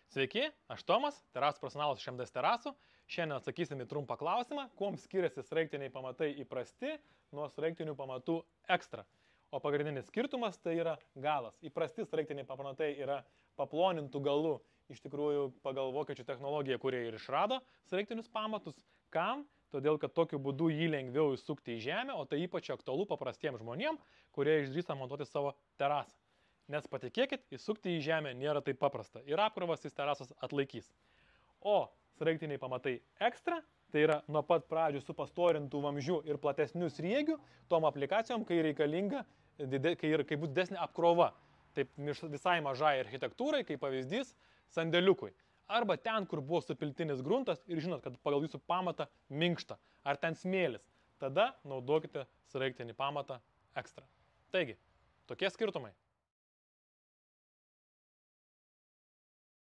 Sveiki, aš Tomas, terasų profesionalas iš MDS terasų. Šiandien atsakysim į trumpą klausimą, kuom skiriasi sraigtiniai pamatai įprasti nuo sraigtinių pamatų ekstra. O pagrindinis skirtumas tai yra galas. Įprasti sraigtiniai pamatai yra paplonintų galų, iš tikrųjų pagal vokiečių technologiją, kurie ir išrado sraigtinius pamatus. Kam? Todėl, kad tokiu būdu jį lengviau įsukti į žemę, o tai ypač aktualu paprastiems žmonėms, kurie išdrįsta montuoti savo terasą. Nes patikėkit, įsukti į žemę nėra taip paprasta ir apkrovas jis terasas atlaikys. O sraigtiniai pamatai ekstra, tai yra nuo pat pradžių su pastorintų vamzdžių ir platesnių sriegių, tom aplikacijom, kai reikalinga, kai bus didesnė apkrova. Taip visai mažai architektūrai, kaip pavyzdys, sandėliukui. Arba ten, kur buvo supiltinis gruntas ir žinot, kad pagal jūsų pamatą minkšta, ar ten smėlis. Tada naudokite sraigtinį pamatą ekstra. Taigi, tokie skirtumai.